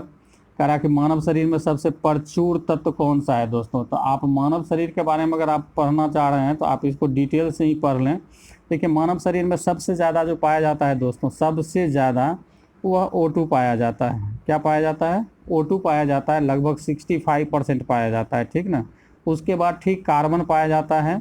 S1: कह रहा है कि मानव शरीर में सबसे प्रचुर तत्व कौन सा है दोस्तों। तो आप मानव शरीर के बारे में अगर आप पढ़ना चाह रहे हैं तो आप इसको डिटेल से ही पढ़ लें। देखिए मानव शरीर में सबसे ज़्यादा जो पाया जाता है दोस्तों, सबसे ज़्यादा वह O2 पाया जाता है। क्या पाया जाता है, O2 पाया जाता है, लगभग 65% पाया जाता है, ठीक ना। उसके बाद ठीक कार्बन पाया जाता है,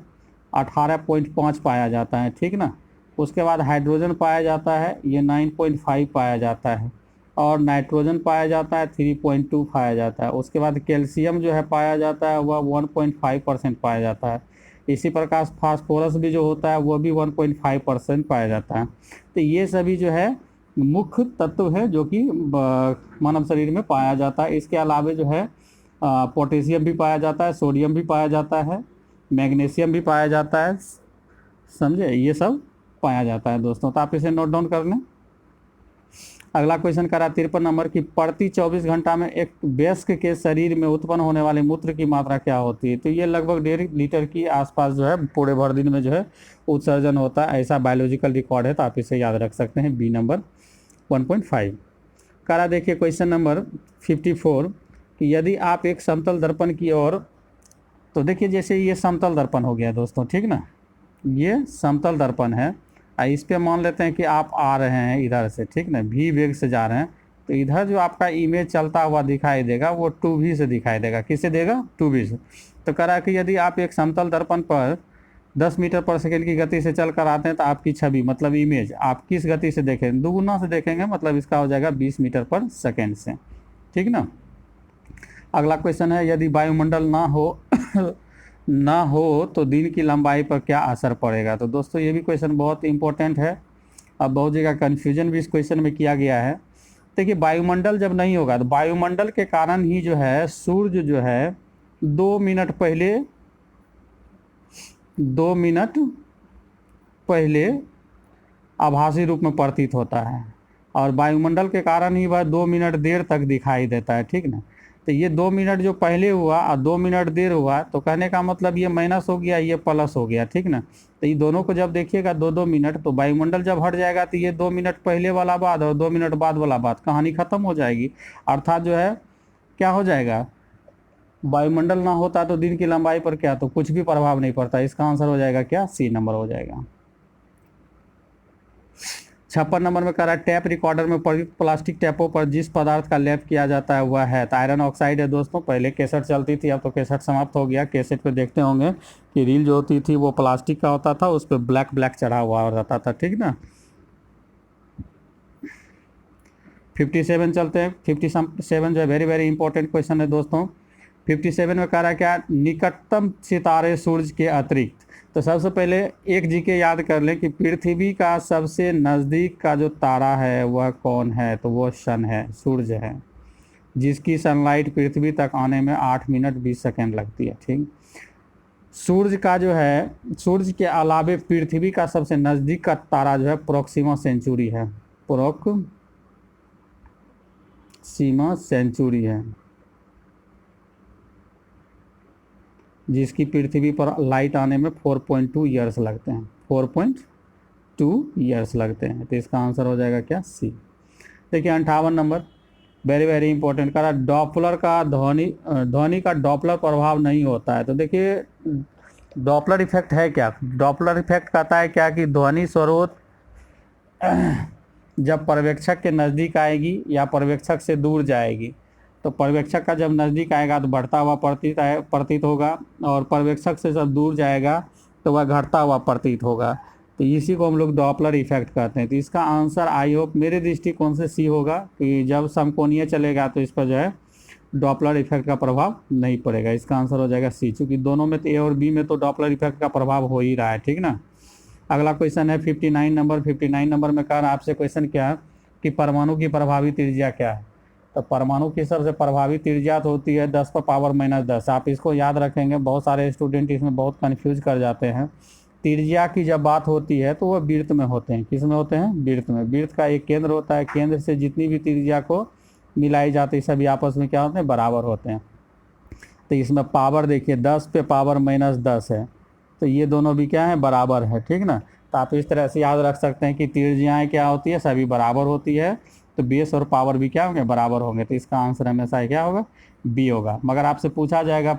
S1: 18.5 पाया जाता है, ठीक ना। उसके बाद हाइड्रोजन पाया जाता है, ये 9.5 पाया जाता है, और नाइट्रोजन पाया जाता है 3.2 पाया जाता है। उसके बाद कैल्शियम जो है पाया जाता है वह 1.5% पाया जाता है। इसी प्रकार फास्फोरस भी जो होता है वह भी 1.5% पाया जाता है। तो ये सभी जो है मुख्य तत्व है जो कि मानव शरीर में पाया जाता है। इसके अलावा जो है पोटेशियम भी पाया जाता है, सोडियम भी पाया जाता है, मैग्नीशियम भी पाया जाता है, समझे, ये सब पाया जाता है दोस्तों। तो आप इसे नोट डाउन कर लें। अगला क्वेश्चन करा 53 नंबर की, प्रति 24 घंटा में एक वयस्क के शरीर में उत्पन्न होने वाले मूत्र की मात्रा क्या होती है। तो ये लगभग 1.5 लीटर की आसपास जो है पूरे भर दिन में जो है उत्सर्जन होता है, ऐसा बायोलॉजिकल रिकॉर्ड है। तो आप इसे याद रख सकते हैं, बी नंबर 1.5। करा देखिए क्वेश्चन नंबर 54 कि यदि आप एक समतल दर्पण की ओर, तो देखिए जैसे ये समतल दर्पण हो गया दोस्तों, ठीक ना, ये समतल दर्पण है। इस पे मान लेते हैं कि आप आ रहे हैं इधर से, ठीक ना, भी वेग से जा रहे हैं। तो इधर जो आपका इमेज चलता हुआ दिखाई देगा वो 2v से दिखाई देगा। किससे देगा, 2v से। तो कह रहा है कि यदि आप एक समतल दर्पण पर 10 मीटर पर सेकंड की गति से चल कर आते हैं तो आपकी छवि मतलब इमेज आप किस गति से देखेंगे, दुगुना से देखेंगे, मतलब इसका हो जाएगा 20 मीटर पर सेकेंड से, ठीक ना। अगला क्वेश्चन है, यदि वायुमंडल ना हो ना हो तो दिन की लंबाई पर क्या असर पड़ेगा। तो दोस्तों ये भी क्वेश्चन बहुत इंपॉर्टेंट है। अब बहुत जगह कन्फ्यूजन भी इस क्वेश्चन में किया गया है। देखिए वायुमंडल जब नहीं होगा तो वायुमंडल के कारण ही जो है सूर्य जो है 2 मिनट पहले आभासी रूप में प्रतीत होता है, और वायुमंडल के कारण ही वह 2 मिनट देर तक दिखाई देता है, ठीक ना। तो ये 2 मिनट जो पहले हुआ और 2 मिनट देर हुआ, तो कहने का मतलब ये माइनस हो गया, ये प्लस हो गया, ठीक ना। तो ये दोनों को जब देखिएगा 2-2 मिनट, तो वायुमंडल जब हट जाएगा तो ये 2 मिनट पहले वाला बाद और 2 मिनट बाद वाला बाद, कहानी खत्म हो जाएगी। अर्थात जो है क्या हो जाएगा, वायुमंडल ना होता तो दिन की लंबाई पर क्या, तो कुछ भी प्रभाव नहीं पड़ता। इसका आंसर हो जाएगा क्या, सी नंबर हो जाएगा। 56 नंबर में कह रहा है, टैप रिकॉर्डर में प्रयुक्त प्लास्टिक टैपों पर जिस पदार्थ का लेप किया जाता है वह है। तो आयरन ऑक्साइड है दोस्तों। पहले कैसेट चलती थी, अब तो कैसेट समाप्त हो गया। कैसेट पे देखते होंगे कि रील जो होती थी वो प्लास्टिक का होता था, उस पर ब्लैक ब्लैक चढ़ा हुआ रहता था, ठीक ना। 57 चलते हैं। 57 जो है वेरी वेरी इंपॉर्टेंट क्वेश्चन है दोस्तों। 57 में कह रहा है क्या, निकटतम सितारे सूरज के अतिरिक्त। तो सबसे पहले एक जीके याद कर लें कि पृथ्वी का सबसे नज़दीक का जो तारा है वह कौन है। तो वो सन है, सूर्य है, जिसकी सनलाइट पृथ्वी तक आने में 8 मिनट 20 सेकेंड लगती है, ठीक। सूर्य का जो है, सूर्य के अलावे पृथ्वी का सबसे नज़दीक का तारा जो है प्रोक्सिमा सेंचुरी है, प्रोक्सिमा सेंचुरी है। जिसकी पृथ्वी पर लाइट आने में 4.2 ईयर्स लगते हैं, 4.2 ईयर्स लगते हैं। तो इसका आंसर हो जाएगा क्या, सी। देखिए 58 नंबर, वेरी वेरी इंपॉर्टेंट, करा डॉपलर का ध्वनि का डॉपलर प्रभाव नहीं होता है। तो देखिए डॉपलर इफेक्ट है क्या, डॉपलर इफेक्ट कहता है क्या कि ध्वनि स्रोत जब पर्यवेक्षक के नज़दीक आएगी या पर्यवेक्षक से दूर जाएगी, तो पर्यवेक्षक का जब नज़दीक आएगा तो बढ़ता हुआ प्रतीत होगा, और पर्यवेक्षक से जब दूर जाएगा तो वह घटता हुआ प्रतीत होगा। तो इसी को हम लोग डॉपलर इफेक्ट कहते हैं। तो इसका आंसर आई होप मेरे दृष्टिकोण से सी होगा, कि जब समकोणीय चलेगा तो इस पर जो है डॉपलर इफेक्ट का प्रभाव नहीं पड़ेगा। इसका आंसर हो जाएगा सी, चूँकि दोनों में तो ए और बी में तो डॉपलर इफेक्ट का प्रभाव हो ही रहा है, ठीक ना। अगला क्वेश्चन है 59 नंबर। 59 नंबर में कह रहा है आपसे क्वेश्चन क्या है कि परमाणु की प्रभावी त्रिज्या क्या है। तो परमाणु की सबसे प्रभावी त्रिज्या तो होती है 10⁻⁻10। आप इसको याद रखेंगे, बहुत सारे स्टूडेंट इसमें बहुत कन्फ्यूज कर जाते हैं। त्रिज्या की जब बात होती है तो वह वृत्त में होते हैं, किस में होते हैं, वृत्त में। वृत्त का एक केंद्र होता है, केंद्र से जितनी भी त्रिज्या को मिलाई जाती है सभी आपस में क्या होते हैं, बराबर होते हैं। तो इसमें पावर देखिए 10⁻⁻10 है, तो ये दोनों भी क्या है, बराबर है, ठीक ना। तो आप इस तरह से याद रख सकते हैं कि त्रिज्याएँ क्या होती है, सभी बराबर होती है, तो बेस और पावर भी क्या होंगे, बराबर होंगे। तो इसका आंसर हमेशा क्या होगा, बी होगा। मगर आपसे पूछा जाएगा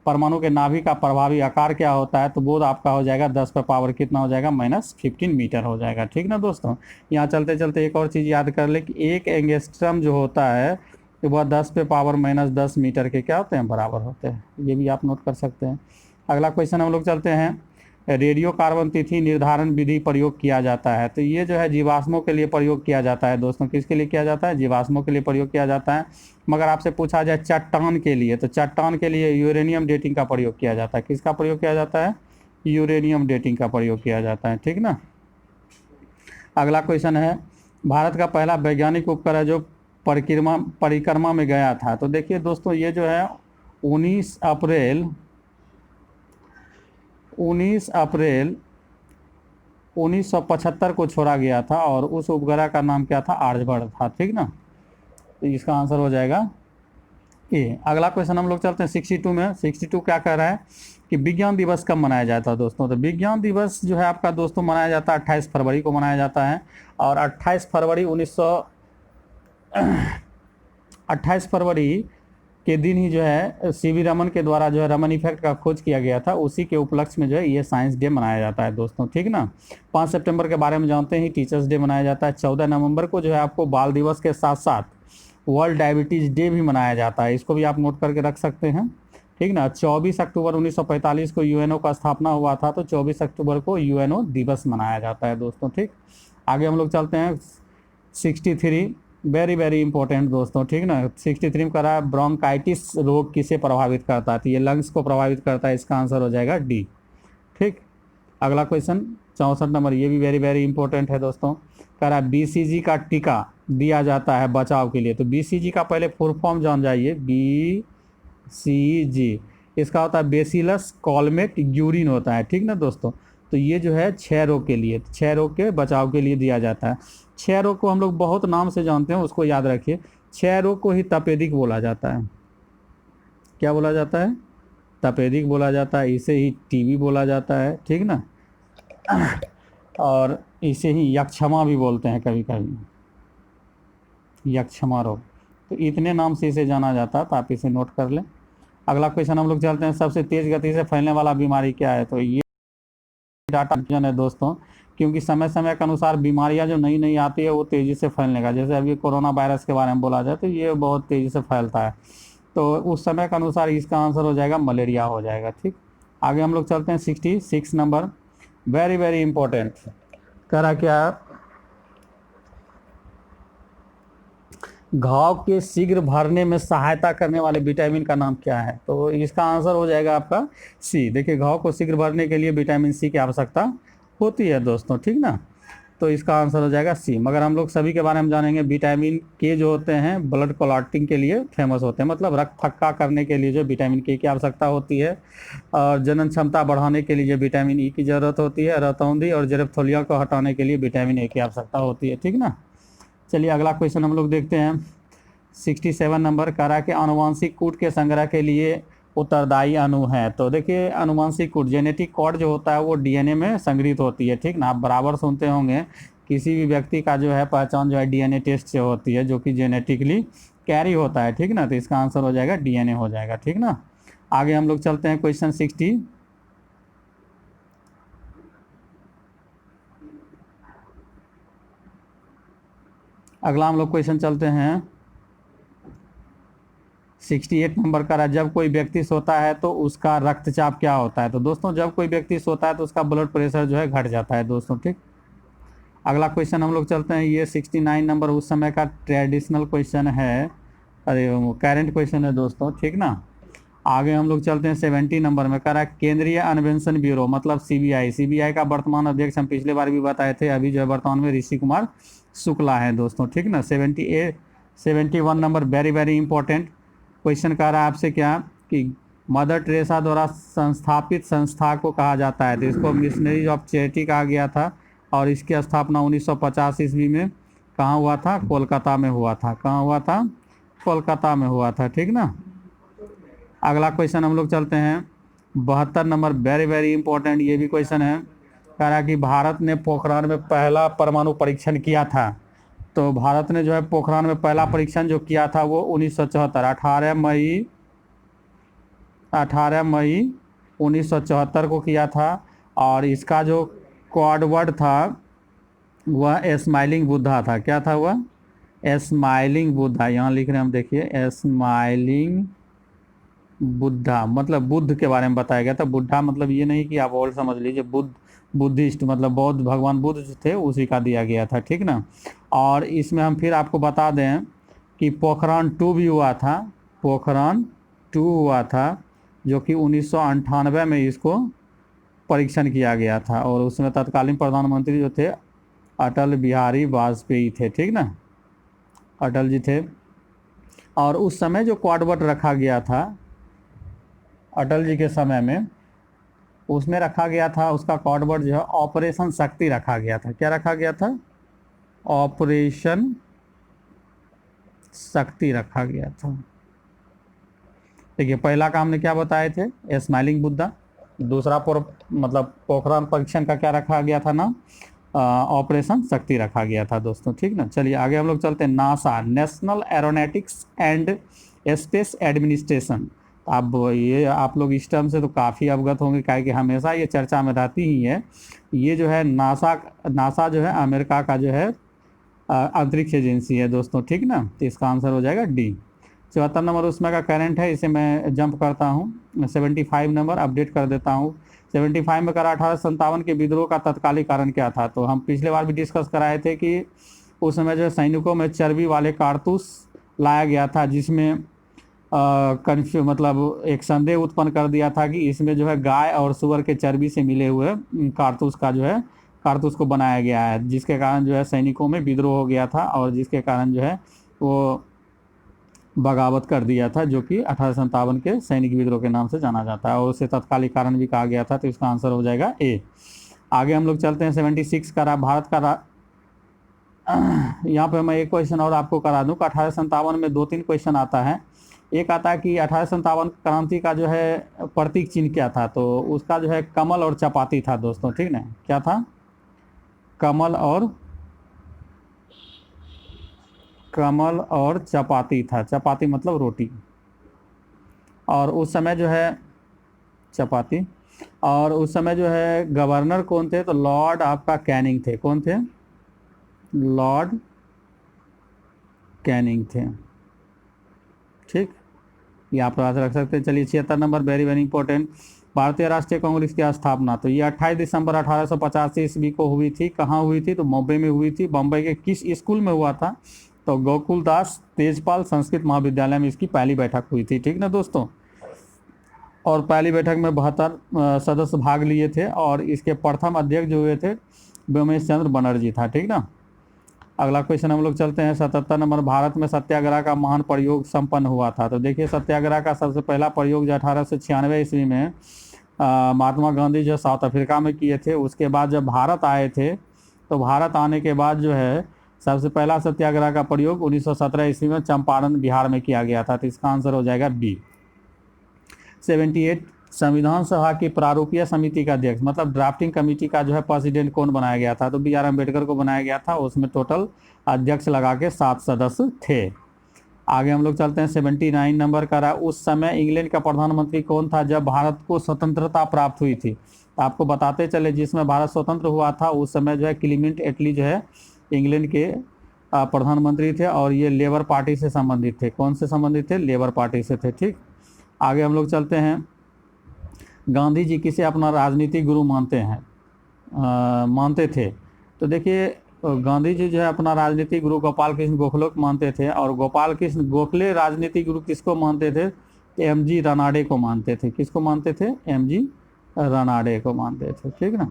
S1: परमाणु के नाभिक का प्रभावी आकार क्या होता है, तो वो आपका हो जाएगा 10 पे पावर कितना हो जाएगा, -15 मीटर हो जाएगा, ठीक ना दोस्तों। यहाँ चलते चलते एक और चीज़ याद कर ले कि एक एंगस्ट्रम जो होता है तो वह 10 पे पावर -10 मीटर के क्या होते हैं, बराबर होते हैं। ये भी आप नोट कर सकते हैं। अगला क्वेश्चन हम लोग चलते हैं, रेडियो कार्बन तिथि निर्धारण विधि प्रयोग किया जाता है। तो ये जो है जीवाश्मों के लिए प्रयोग किया जाता है दोस्तों। किसके लिए किया जाता है, जीवाश्मों के लिए प्रयोग किया जाता है। मगर आपसे पूछा जाए चट्टान के लिए, तो चट्टान के लिए यूरेनियम डेटिंग का प्रयोग किया जाता है। किसका प्रयोग किया जाता है, यूरेनियम डेटिंग का प्रयोग किया जाता है, ठीक ना। अगला क्वेश्चन है, भारत का पहला वैज्ञानिक उपग्रह जो परिक्रमा में गया था। तो देखिए दोस्तों ये जो है 19 अप्रैल 1975 को छोड़ा गया था, और उस उपग्रह का नाम क्या था, आर्यभट्ट था, ठीक ना। तो इसका आंसर हो जाएगा ए। अगला क्वेश्चन हम लोग चलते हैं 62 में। 62 क्या कह रहा है कि विज्ञान दिवस कब मनाया जाता है दोस्तों। तो विज्ञान दिवस जो है आपका दोस्तों मनाया जाता है 28 फरवरी को मनाया जाता है, और 28 फरवरी के दिन ही जो है सीवी रमन के द्वारा जो है रमन इफेक्ट का खोज किया गया था, उसी के उपलक्ष्य में जो है ये साइंस डे मनाया जाता है दोस्तों, ठीक ना। 5 सितंबर के बारे में जानते हैं, टीचर्स डे मनाया जाता है। 14 नवंबर को जो है आपको बाल दिवस के साथ साथ वर्ल्ड डायबिटीज़ डे भी मनाया जाता है, इसको भी आप नोट करके रख सकते हैं, ठीक ना। 24 अक्टूबर 1945 को यूएनओ का स्थापना हुआ था, तो 24 अक्टूबर को यूएनओ दिवस मनाया जाता है दोस्तों, ठीक। आगे हम लोग चलते हैं 63, वेरी वेरी इंपॉर्टेंट दोस्तों, ठीक ना। 63 में करा ब्रोंकाइटिस रोग किसे प्रभावित करता है, तो ये लंग्स को प्रभावित करता है। इसका आंसर हो जाएगा डी, ठीक। अगला क्वेश्चन 64 नंबर, ये भी वेरी वेरी इंपॉर्टेंट है दोस्तों। कह रहा है बीसीजी का टीका दिया जाता है बचाव के लिए। तो बीसीजी का पहले फुल फॉर्म जान जाइए, बीसीजी इसका होता है बेसिलस कॉलमेट यूरिन होता है, ठीक ना दोस्तों। तो ये जो है 6 रोग के लिए, 6 रोग के बचाव के लिए दिया जाता है। 6 रोग को हम लोग बहुत नाम से जानते हैं, उसको याद रखिए। 6 रोग को ही तपेदिक बोला जाता है। क्या बोला जाता है, तपेदिक बोला जाता है। इसे ही टीबी बोला जाता है, ठीक ना। और इसे ही यक्षमा भी बोलते हैं कभी कभी, यक्षमा रोग। तो इतने नाम से इसे जाना जाता है, तो आप इसे नोट कर लें। अगला क्वेश्चन हम लोग चलते हैं, सबसे तेज गति से फैलने वाला बीमारी क्या है। तो ये डाटा है दोस्तों, क्योंकि समय समय के अनुसार बीमारियां जो नई नई आती है वो तेज़ी से फैलने का, जैसे अभी कोरोना वायरस के बारे में बोला जाए तो ये बहुत तेज़ी से फैलता है। तो उस समय के अनुसार इसका आंसर हो जाएगा मलेरिया हो जाएगा, ठीक। आगे हम लोग चलते हैं 66 नंबर, वेरी वेरी इंपॉर्टेंट। करा क्या, घाव के शीघ्र भरने में सहायता करने वाले विटामिन का नाम क्या है। तो इसका आंसर हो जाएगा आपका सी। देखिए घाव को शीघ्र भरने के लिए विटामिन सी की आवश्यकता होती है दोस्तों, ठीक ना। तो इसका आंसर हो जाएगा सी। मगर हम लोग सभी के बारे में जानेंगे। विटामिन के जो होते हैं ब्लड क्लॉटिंग के लिए फेमस होते हैं, मतलब रक्त थक्का करने के लिए जो विटामिन के की आवश्यकता होती है, और जनन क्षमता बढ़ाने के लिए जो विटामिन ई की ज़रूरत होती है, रतौंधी और जरबथोलिया को हटाने के लिए विटामिन ए की आवश्यकता होती है, ठीक ना। चलिए अगला क्वेश्चन हम लोग देखते हैं 67 नंबर। करा के आनुवांशिक कूट के संग्रह के लिए उत्तरदायी अणु है। तो देखिए अनुवांशिक कोड, जेनेटिक कोड जो होता है वो डीएनए में संग्रहित होती है, ठीक ना। आप बराबर सुनते होंगे किसी भी व्यक्ति का जो है पहचान जो है डीएनए टेस्ट से होती है, जो कि जेनेटिकली कैरी होता है, ठीक ना। तो इसका आंसर हो जाएगा डीएनए हो जाएगा, ठीक ना। आगे हम लोग चलते हैं क्वेश्चन 60। अगला हम लोग क्वेश्चन चलते हैं 68 नंबर का है, जब कोई व्यक्ति सोता है तो उसका रक्तचाप क्या होता है। तो दोस्तों जब कोई व्यक्ति सोता है तो उसका ब्लड प्रेशर जो है घट जाता है दोस्तों, ठीक। अगला क्वेश्चन हम लोग चलते हैं, ये 69 नंबर उस समय का ट्रेडिशनल क्वेश्चन है, अरे करंट क्वेश्चन है दोस्तों, ठीक ना। आगे हम लोग चलते हैं 70 नंबर में, कह रहा है केंद्रीय अन्वेषण ब्यूरो मतलब सीबीआई। सीबीआई का वर्तमान अध्यक्ष हम पिछले बार भी बताए थे, अभी जो है वर्तमान में ऋषि कुमार शुक्ला है दोस्तों, ठीक ना। 71 number very very important question कह रहा है आपसे क्या कि मदर टेरेसा द्वारा संस्थापित संस्था को कहा जाता है। तो इसको मिशनरीज ऑफ चैरिटी कहा गया था और इसकी स्थापना 1950 ईस्वी में कहाँ हुआ था, कोलकाता में हुआ था। कहाँ हुआ था, कोलकाता में हुआ था, ठीक ना। अगला क्वेश्चन हम लोग चलते हैं 72 नंबर, वेरी वेरी इंपॉर्टेंट ये भी क्वेश्चन है। कह रहा है कि भारत ने पोखरान में पहला परमाणु परीक्षण किया था। तो भारत ने जो है पोखरान में पहला परीक्षण जो किया था वो 1974 18 मई 1974 को किया था। और इसका जो कोड वर्ड था वह स्माइलिंग बुद्धा था। क्या था वह, स्माइलिंग बुद्धा, यहाँ लिख रहे हैं हम, देखिए स्माइलिंग बुद्धा मतलब बुद्ध के बारे में बताया गया था। बुद्धा मतलब ये नहीं कि आप और समझ लीजिए, बुद्धिस्ट मतलब बौद्ध भगवान बुद्ध जो थे उसी का दिया गया था, ठीक ना। और इसमें हम फिर आपको बता दें कि पोखरान 2 भी हुआ था, पोखरान 2 हुआ था जो कि 1998 में इसको परीक्षण किया गया था। और उसमें तत्कालीन प्रधानमंत्री जो थे अटल बिहारी वाजपेयी थे, ठीक ना, अटल जी थे। और उस समय जो क्वाड रखा गया था अटल जी के समय में, उसमें रखा गया था उसका कोड वर्ड जो है ऑपरेशन शक्ति रखा गया था। क्या रखा गया था, ऑपरेशन शक्ति रखा गया था। देखिए पहला काम ने क्या बताए थे, स्माइलिंग बुद्धा। दूसरा मतलब पोखरान परीक्षण का क्या रखा गया था ना, ऑपरेशन शक्ति रखा गया था दोस्तों, ठीक ना। चलिए आगे हम लोग चलते हैं, NASA national aeronautics and space administration. अब ये आप लोग इस टर्म से तो काफ़ी अवगत होंगे, क्या कि हमेशा ये चर्चा में रहती ही है। ये जो है नासा जो है अमेरिका का जो है अंतरिक्ष एजेंसी है दोस्तों, ठीक ना। तो इसका आंसर हो जाएगा डी। 74 नंबर उसमें का करंट है, इसे मैं जंप करता हूँ। 75 नंबर अपडेट कर देता हूँ। 75 में करा 1857 के विद्रोह का तत्कालिक कारण क्या था। तो हम पिछले बार भी डिस्कस कराए थे कि उस समय जो सैनिकों में चर्बी वाले कारतूस लाया गया था, जिसमें मतलब एक संदेह उत्पन्न कर दिया था कि इसमें जो है गाय और सुअर के चर्बी से मिले हुए कारतूस को बनाया गया है, जिसके कारण जो है सैनिकों में विद्रोह हो गया था और जिसके कारण जो है वो बगावत कर दिया था, जो कि 1857 के सैनिक विद्रोह के नाम से जाना जाता है और उसे तत्कालिक कारण भी कहा गया था। तो इसका आंसर हो जाएगा ए। आगे हम लोग चलते हैं 76 का भारत का यहाँ पे मैं एक क्वेश्चन और आपको करा दूँ कि 1857 में 2-3 क्वेश्चन आता है। एक आता है कि 1857 क्रांति का जो है प्रतीक चिन्ह क्या था। तो उसका जो है कमल और चपाती था दोस्तों, ठीक ना। क्या था, कमल और चपाती था। चपाती मतलब रोटी। और उस समय जो है चपाती, और उस समय जो है गवर्नर कौन थे, तो लॉर्ड आपका कैनिंग थे। कौन थे, लॉर्ड कैनिंग थे, ठीक, ये आप याद रख सकते हैं। चलिए 76 नंबर वेरी वेरी इंपॉर्टेंट, भारतीय राष्ट्रीय कांग्रेस की स्थापना। तो ये 28 दिसंबर 1885 ईस्वी को हुई थी। कहाँ हुई थी, तो बॉम्बे में हुई थी। बॉम्बे के किस स्कूल में हुआ था, तो गोकुल दास तेजपाल संस्कृत महाविद्यालय में इसकी पहली बैठक हुई थी, ठीक ना दोस्तों। और पहली बैठक में 72 सदस्य भाग लिए थे और इसके प्रथम अध्यक्ष जो हुए थे व्योमेश चंद्र बनर्जी था, ठीक ना। अगला क्वेश्चन हम लोग चलते हैं 77 नंबर, भारत में सत्याग्रह का महान प्रयोग संपन्न हुआ था। तो देखिए सत्याग्रह का सबसे पहला प्रयोग जो 1896 ईस्वी में महात्मा गांधी जो साउथ अफ्रीका में किए थे। उसके बाद जब भारत आए थे, तो भारत आने के बाद जो है सबसे पहला सत्याग्रह का प्रयोग 1917 ईस्वी में चंपारण बिहार में किया गया था। तो इसका आंसर हो जाएगा बी। 78 संविधान सभा की प्रारूपीय समिति का अध्यक्ष, मतलब ड्राफ्टिंग कमेटी का जो है प्रेसिडेंट कौन बनाया गया था? तो बी आर अम्बेडकर को बनाया गया था। उसमें टोटल अध्यक्ष लगा के 7 सदस्य थे। आगे हम लोग चलते हैं। 79 नंबर का रहा, उस समय इंग्लैंड का प्रधानमंत्री कौन था जब भारत को स्वतंत्रता प्राप्त हुई थी? आपको बताते चले, जिसमें भारत स्वतंत्र हुआ था उस समय जो है क्लीमेंट एटली जो है इंग्लैंड के प्रधानमंत्री थे, और ये लेबर पार्टी से संबंधित थे। कौन से संबंधित थे? लेबर पार्टी से थे। ठीक, आगे हम लोग चलते हैं। गांधी जी किसे अपना राजनीतिक गुरु मानते थे? तो देखिए, गांधी जी जो है अपना राजनीतिक गुरु गोपाल कृष्ण गोखले को मानते थे, और गोपाल कृष्ण गोखले राजनीतिक गुरु किसको मानते थे? एम जी रानाडे को मानते थे। किसको मानते थे? एम जी रानाडे को मानते थे। ठीक ना।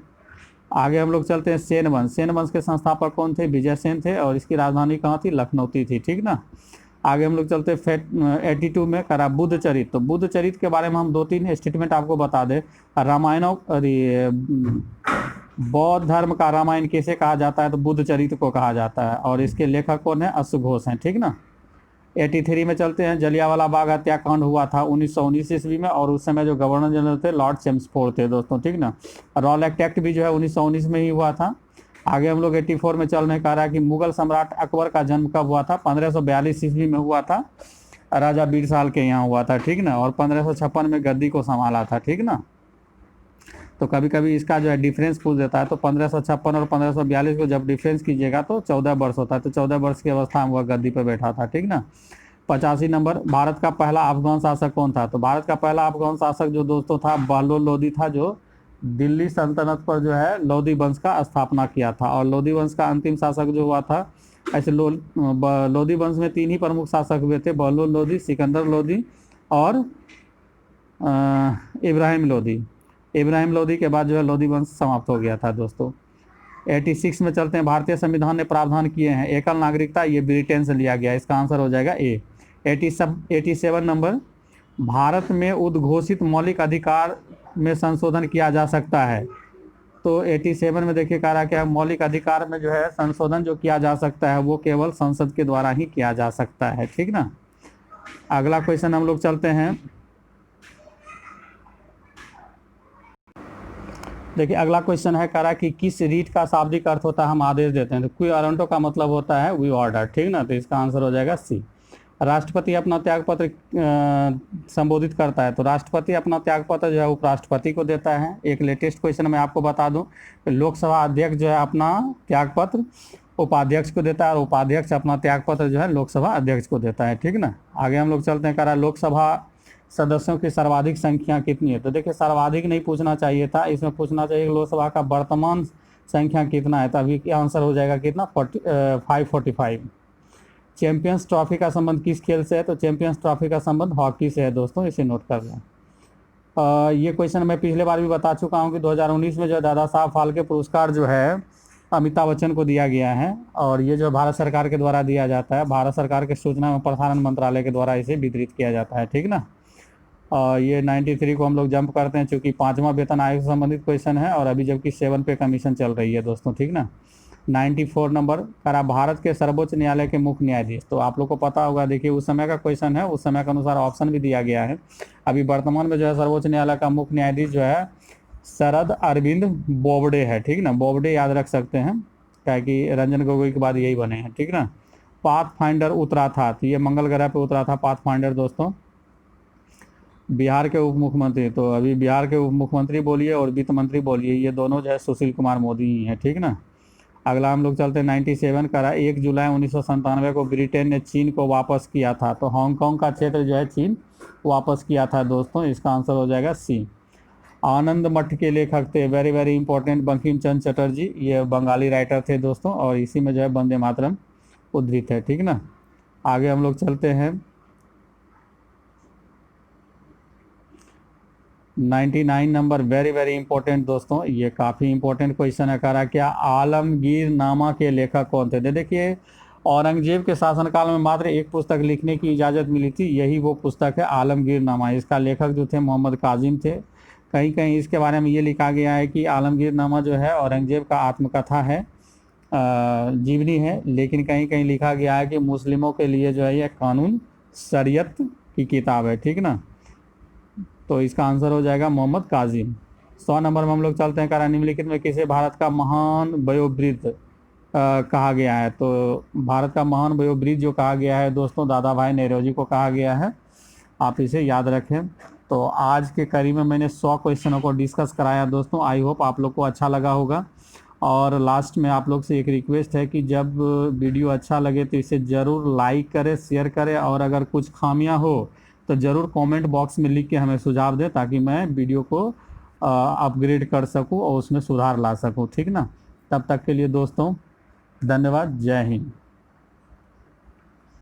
S1: आगे हम लोग चलते हैं। सेन वंश, सेन वंश के संस्थापक कौन थे? विजय सेन थे, और इसकी राजधानी कहाँ थी? लखनऊ थी। ठीक ना। आगे हम लोग चलते हैं 82 में करा बुद्ध चरित्र। तो बुद्ध चरित्र के बारे में हम 2-3 स्टेटमेंट आपको बता दें। रामायण, बौद्ध धर्म का रामायण किसे कहा जाता है? तो बुद्ध चरित्र को कहा जाता है, और इसके लेखक कौन है? अश्वघोष हैं। ठीक ना। 83 में चलते हैं। जलियांवाला बाग हत्याकांड हुआ था 1919 ईस्वी में, और उस समय जो गवर्नर जनरल थे लॉर्ड चेम्सफोर्ड थे दोस्तों। ठीक ना। रॉलेट एक्ट भी जो है 1919 में ही हुआ था। आगे हम लोग 84 में चल रहे, कह रहा है कि मुगल सम्राट अकबर का जन्म कब हुआ था? 1542 ईस्वी में हुआ था, राजा बीरसाल के यहाँ हुआ था। ठीक ना। और 1556 में गद्दी को संभाला था। ठीक ना। तो कभी कभी इसका जो है डिफरेंस पूछ देता है, तो 1556 और 1542 को जब डिफरेंस कीजिएगा तो 14 वर्ष होता है। तो 14 वर्ष की अवस्था में वह गद्दी पर बैठा था। ठीक ना। 85 नंबर, भारत का पहला अफगान शासक कौन था? तो भारत का पहला अफगान शासक जो दोस्तों था बहलोल लोदी था, जो दिल्ली सल्तनत पर जो है लोदी वंश का स्थापना किया था। और लोदी वंश का अंतिम शासक जो हुआ था, ऐसे लोदी वंश में 3 ही प्रमुख शासक हुए थे, बहलोल लोदी, सिकंदर लोदी और इब्राहिम लोदी। इब्राहिम लोदी के बाद जो है लोदी वंश समाप्त हो गया था दोस्तों। 86 में चलते हैं। भारतीय संविधान ने प्रावधान किए हैं एकल नागरिकता, ये ब्रिटेन से लिया गया, इसका आंसर हो जाएगा ए। 87 नंबर, भारत में उद्घोषित मौलिक अधिकार में संशोधन किया जा सकता है। तो 87 में देखिए कह रहा है कि मौलिक अधिकार में जो है संशोधन जो किया जा सकता है वो केवल संसद के द्वारा ही किया जा सकता है। ठीक ना। अगला क्वेश्चन हम लोग चलते हैं। देखिए अगला क्वेश्चन है, कह रहा है कि किस रीट का शाब्दिक अर्थ होता है? हम आदेश देते हैं। तो क्वी वारंटो का मतलब होता है वी ऑर्डर। ठीक ना। तो इसका आंसर हो जाएगा सी। राष्ट्रपति अपना त्यागपत्र संबोधित करता है। तो राष्ट्रपति अपना त्यागपत्र जो है उपराष्ट्रपति को देता है। एक लेटेस्ट क्वेश्चन मैं आपको बता दूं, लोकसभा अध्यक्ष जो है अपना त्यागपत्र उपाध्यक्ष को देता है, और उपाध्यक्ष अपना त्यागपत्र जो है लोकसभा अध्यक्ष को देता है। ठीक ना। आगे हम लोग चलते हैं। कह रहा है लोकसभा सदस्यों की सर्वाधिक संख्या कितनी है? तो देखिए सर्वाधिक नहीं पूछना चाहिए था, इसमें पूछना चाहिए लोकसभा का वर्तमान संख्या कितना है। तो अभी आंसर हो जाएगा कितना? 545। चैंपियंस ट्रॉफी का संबंध किस खेल से है? तो चैंपियंस ट्रॉफी का संबंध हॉकी से है दोस्तों, इसे नोट कर लें। ये क्वेश्चन मैं पिछले बार भी बता चुका हूँ कि 2019 में जो दादा साहब फाल्के पुरस्कार जो है अमिताभ बच्चन को दिया गया है, और ये जो भारत सरकार के द्वारा दिया जाता है, भारत सरकार के सूचना एवं प्रसारण मंत्रालय के द्वारा इसे वितरित किया जाता है। ठीक ना। ये 93 को हम लोग जंप करते हैं, चूँकि 5वां वेतन आयोग से संबंधित क्वेश्चन है, और अभी जबकि 7 पे कमीशन चल रही है दोस्तों। ठीक ना। 94 नंबर, करा भारत के सर्वोच्च न्यायालय के मुख्य न्यायाधीश। तो आप लोग को पता होगा, देखिए उस समय का क्वेश्चन है, उस समय के अनुसार ऑप्शन भी दिया गया है। अभी वर्तमान में जो है सर्वोच्च न्यायालय का मुख्य न्यायाधीश जो है शरद अरविंद बोबडे है। ठीक ना। बोबडे याद रख सकते हैं, क्या कि रंजन गोगोई के बाद यही बने हैं। ठीक ना। पाथ फाइंडर उतरा था, तो ये मंगल ग्रह पे उतरा था पाथ फाइंडर दोस्तों। बिहार के उप मुख्यमंत्री, तो अभी बिहार के उप मुख्यमंत्री बोलिए और वित्त मंत्री बोलिए, ये दोनों जो है सुशील कुमार मोदी ही हैं। ठीक ना। अगला हम लोग चलते हैं 97 का। 1 जुलाई 1997 को ब्रिटेन ने चीन को वापस किया था। तो हांगकांग का क्षेत्र जो है चीन वापस किया था दोस्तों, इसका आंसर हो जाएगा सी। आनंद मठ के लेखक थे, very very important, Bankim Chandra Chatterjee, ये बंगाली राइटर थे दोस्तों, और इसी में जो है वंदे मातरम उद्धृत है। ठीक ना। आगे हम लोग चलते हैं 99 नंबर, वेरी वेरी इंपॉर्टेंट दोस्तों, ये काफ़ी इंपॉर्टेंट क्वेश्चन है। कह रहा क्या आलमगीर नामा के लेखक कौन थे? देखिए औरंगजेब के शासनकाल में मात्र एक पुस्तक लिखने की इजाज़त मिली थी, यही वो पुस्तक है आलमगीर नामा। इसका लेखक जो थे मोहम्मद काजिम थे। कहीं कहीं इसके बारे में ये लिखा गया है कि आलमगीर नामा जो है औरंगजेब का आत्मकथा है, जीवनी है, लेकिन कहीं कहीं लिखा गया है कि मुस्लिमों के लिए जो है ये कानून शरीयत की किताब है। ठीक ना। तो इसका आंसर हो जाएगा मोहम्मद काजिम। 100 नंबर में हम लोग चलते हैं। करा निम्नलिखित में किसे भारत का महान वयोवृद्ध कहा गया है? तो भारत का महान वयोवृद्ध जो कहा गया है दोस्तों, दादा भाई नेहरूजी को कहा गया है। आप इसे याद रखें। तो आज के कड़ी में मैंने 100 क्वेश्चनों को डिस्कस कराया दोस्तों। आई होप आप लोग को अच्छा लगा होगा। और लास्ट में आप लोग से एक रिक्वेस्ट है कि जब वीडियो अच्छा लगे तो इसे ज़रूर लाइक करें, शेयर करें, और अगर कुछ खामियां हो तो ज़रूर कमेंट बॉक्स में लिख के हमें सुझाव दें, ताकि मैं वीडियो को अपग्रेड कर सकूं और उसमें सुधार ला सकूं। ठीक ना? तब तक के लिए दोस्तों धन्यवाद। जय हिंद।